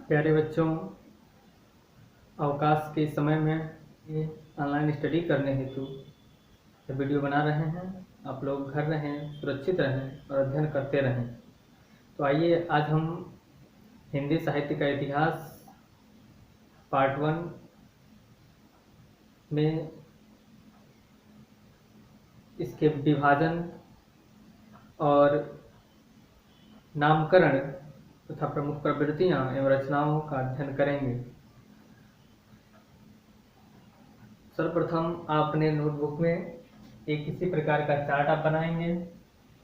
प्यारे बच्चों, अवकाश के समय में ये ऑनलाइन स्टडी करने हेतु ये वीडियो बना रहे हैं। आप लोग घर रहें, सुरक्षित रहें और अध्ययन करते रहें। तो आइए आज हम हिंदी साहित्य का इतिहास पार्ट 1 में इसके विभाजन और नामकरण तथा प्रमुख प्रवृत्तियाँ एवं रचनाओं का अध्ययन करेंगे। सर्वप्रथम आप अपने नोटबुक में एक इसी प्रकार का चार्ट आप बनाएंगे।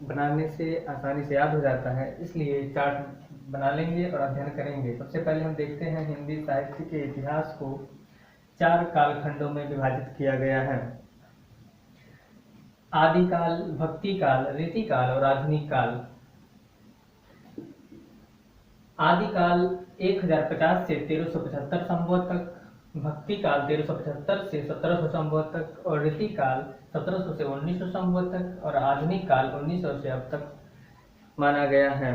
बनाने से आसानी से याद हो जाता है, इसलिए चार्ट बना लेंगे और अध्ययन करेंगे। सबसे पहले हम देखते हैं हिंदी साहित्य के इतिहास को 4 कालखंडों में विभाजित किया गया है। आदिकाल, भक्ति काल, रीतिकाल और आधुनिक काल। आदिकाल 1050 से 1375 संवत तक, भक्ति काल 1375 से 1700 संवत तक और रीति काल 1700 से 1900 संवत तक और आधुनिक काल 1900 से अब तक माना गया है।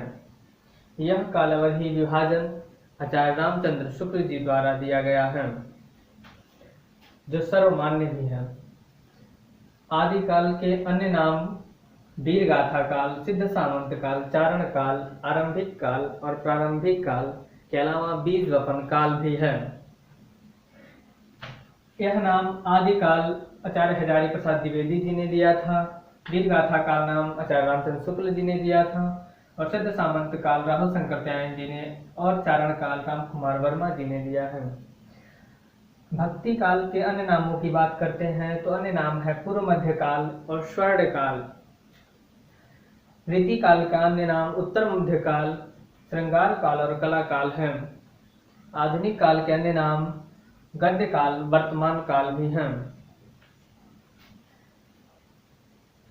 यह कालावधि विभाजन आचार्य रामचंद्र शुक्ल जी द्वारा दिया गया है, जो सर्वमान्य भी है। आदिकाल के अन्य नाम वीरगाथा काल, सिद्ध सामंत काल, चारण काल, आरंभिक काल और प्रारंभिक काल के अलावा बीज वपन काल भी है। यह नाम आदिकाल आचार्य हजारी प्रसाद द्विवेदी जी ने दिया था। वीरगाथा काल नाम आचार्य रामचंद्र शुक्ल जी ने दिया था और सिद्ध सामंत काल राहुल शंकर त्यायन जी ने और चारण काल राम कुमार वर्मा जी ने दिया है। भक्ति काल के अन्य नामों की बात करते हैं तो अन्य नाम है पूर्व मध्य काल और स्वर्ण काल। रीति काल का अन्य नाम उत्तर मध्य काल, श्रृंगार काल और कला काल है। आधुनिक काल के अन्य नाम गद्य काल, वर्तमान काल भी हैं।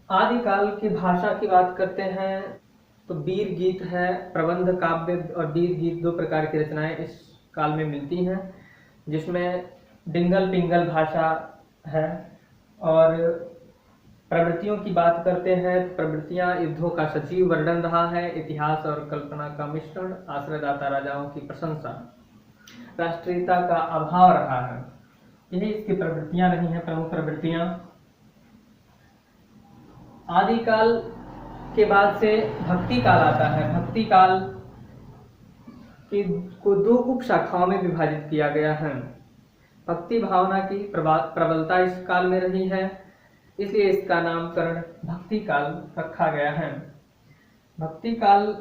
आदिकाल की भाषा की बात करते हैं तो वीर गीत है, प्रबंध काव्य और वीर गीत 2 प्रकार की रचनाएं इस काल में मिलती हैं, जिसमें डिंगल पिंगल भाषा है। और प्रवृत्तियों की बात करते हैं, प्रवृत्तियां युद्धों का सजीव वर्णन रहा है, इतिहास और कल्पना का मिश्रण, आश्रयदाता राजाओं की प्रशंसा, राष्ट्रीयता का अभाव रहा है। यही इसकी प्रवृत्तियां रही हैं, प्रमुख प्रवृत्तियां। आदिकाल के बाद से भक्ति काल आता है। भक्ति काल को 2 उप शाखाओं में विभाजित किया गया है। भक्ति भावना की प्रबलता इस काल में रही है, इसलिए इसका नामकरण भक्ति काल रखा गया है। भक्ति काल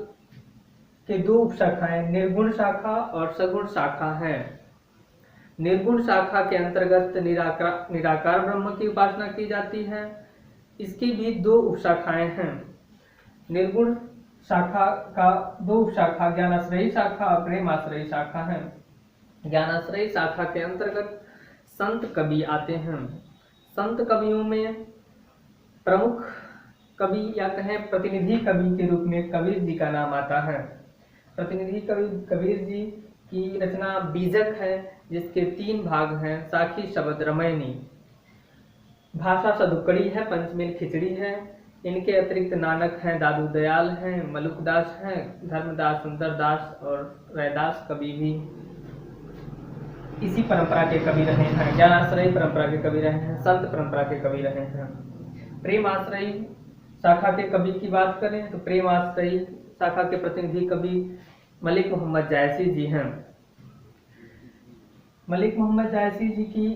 के 2 उप शाखाएं निर्गुण शाखा और सगुण शाखा है। निर्गुण शाखा के अंतर्गत निराकार ब्रह्म की उपासना की जाती है। इसकी भी 2 उप शाखाएं हैं। निर्गुण शाखा का 2 उप शाखा ज्ञानाश्रयी शाखा और प्रेमाश्रयी शाखा है। ज्ञानाश्रयी शाखा के अंतर्गत संत कवि आते हैं। संत कवियों में प्रमुख कवि या कहें प्रतिनिधि कवि के रूप में कबीर जी का नाम आता है। प्रतिनिधि कवि कबीर जी की रचना बीजक है, जिसके 3 भाग हैं। साखी, शब्द, रमैनी। भाषा सदुकड़ी है, पंचमेल खिचड़ी है। इनके अतिरिक्त नानक हैं, दादू दयाल हैं, मलुकदास हैं, धर्मदास, सुंदरदास और रैदास कवि भी इसी परंपरा के कवि रहे हैं। ज्ञानाश्रयी परंपरा के कवि रहे हैं, संत परंपरा के कवि रहे हैं। प्रेमाश्रयी शाखा के कवि की बात करें तो प्रेमाश्रयी शाखा के प्रतिनिधि कवि मलिक मोहम्मद जायसी जी हैं। मलिक मोहम्मद जायसी जी की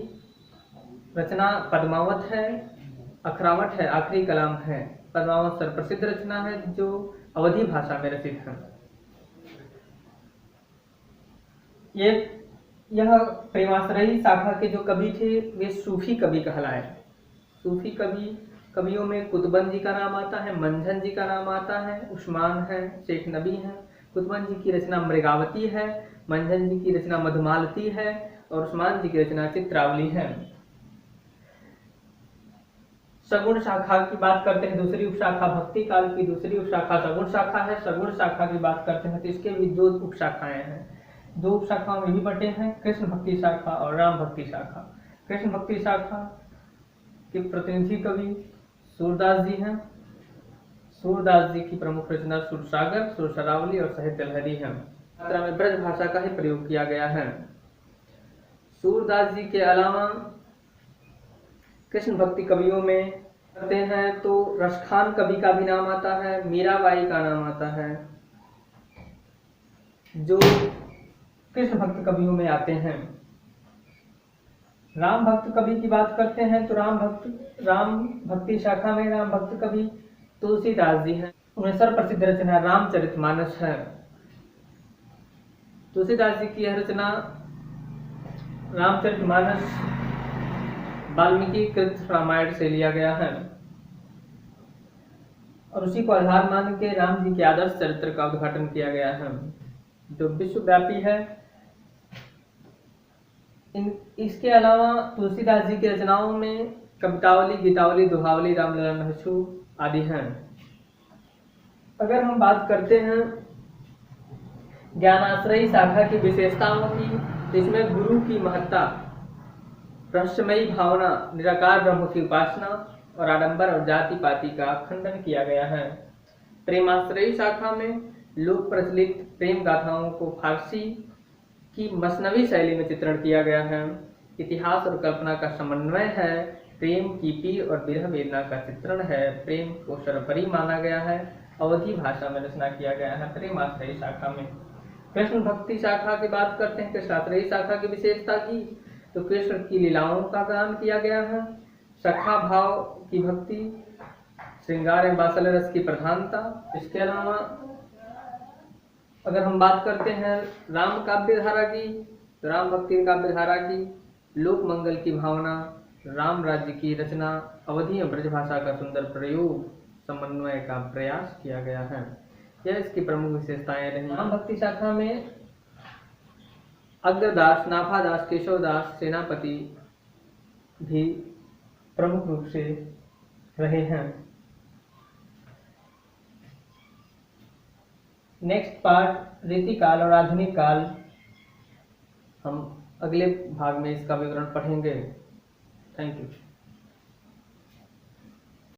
रचना पद्मावत है, अखरावट है, आखिरी कलाम है। पद्मावत सर्वप्रसिद्ध रचना है जो अवधी भाषा में रचित है। यह प्रेमाश्रयी शाखा के जो कवि थे वे सूफी कवि कहलाए। सूफी कवियों में कुतुबन जी का नाम आता है, मंझन जी का नाम आता है, उस्मान है, शेख नबी है। कुतुबन जी की रचना मृगावती है, मंझन जी की रचना मधुमालती है और उस्मान जी की रचना चित्रावली है। सगुण शाखा की बात करते हैं, दूसरी उपशाखा भक्ति काल की दूसरी उपशाखा सगुण शाखा है। सगुण शाखा की बात करते हैं तो इसके भी 2 उपशाखाएं हैं। 2 उपशाखाओं में भी बटे हैं, कृष्ण भक्ति शाखा और राम भक्ति शाखा। कृष्ण भक्ति शाखा के प्रतिनिधि कवि सूरदास जी हैं। सूरदास जी की प्रमुख रचना सुरसागर, सुरसरावली और साहित्य लहरी है। मात्रा में ब्रज भाषा का ही प्रयोग किया गया है। सूरदास जी के अलावा कृष्ण भक्ति कवियों में करते हैं तो रसखान कवि का भी नाम आता है, मीराबाई का नाम आता है, जो कृष्ण भक्त कवियों में आते हैं। राम भक्त कवि की बात करते हैं तो राम भक्ति शाखा में राम भक्त कवि तुलसीदास जी हैं। उन्हें सर्वप्रसिद्ध रचना रामचरितमानस है। तुलसीदास जी की यह रचना रामचरितमानस वाल्मीकि कृत रामायण से लिया गया है और उसी को आधार मान के राम जी के आदर्श चरित्र का उद्घाटन किया गया है, जो विश्वव्यापी है। इसके अलावा तुलसीदास जी की रचनाओं में कवितावली, गीतावली, दोहावली, रामलीला महसू आदि हैं। अगर हम बात करते हैं ज्ञानाश्रयी शाखा की विशेषताओं की, तो इसमें गुरु की महत्ता, रहस्यमयी भावना, निराकार ब्रह्म की उपासना और आडंबर और जाति पाति का खंडन किया गया है। प्रेमाश्रयी शाखा में लोक प्रचलित प्रेम गाथाओं को फारसी की मसनवी शैली में चित्रण किया गया है। इतिहास और कल्पना का समन्वय है। प्रेम की पीर और विरह वेदना का चित्रण है। प्रेम को सर्वोपरि माना गया है। अवधी भाषा में रचना किया गया है प्रेमाश्रयी शाखा में। कृष्ण भक्ति शाखा की बात करते हैं, कृष्णाश्रयी शाखा की विशेषता की, तो कृष्ण की लीलाओं का गान किया गया है। सखा भाव की भक्ति, श्रृंगार एवं वात्सल्य रस की प्रधानता। इसके अलावा अगर हम बात करते हैं राम काव्य धारा की, तो राम भक्ति काव्य धारा की लोक मंगल की भावना, राम राज्य की रचना, अवधी एवं ब्रज भाषा का सुंदर प्रयोग, समन्वय का प्रयास किया गया है। यह इसकी प्रमुख विशेषताएं रही। राम भक्ति शाखा में अग्रदास, नाभादास, केशवदास, सेनापति भी प्रमुख रूप से रहे हैं। नेक्स्ट पार्ट रीतिकाल और आधुनिक काल, हम अगले भाग में इसका विवरण पढ़ेंगे। Thank you.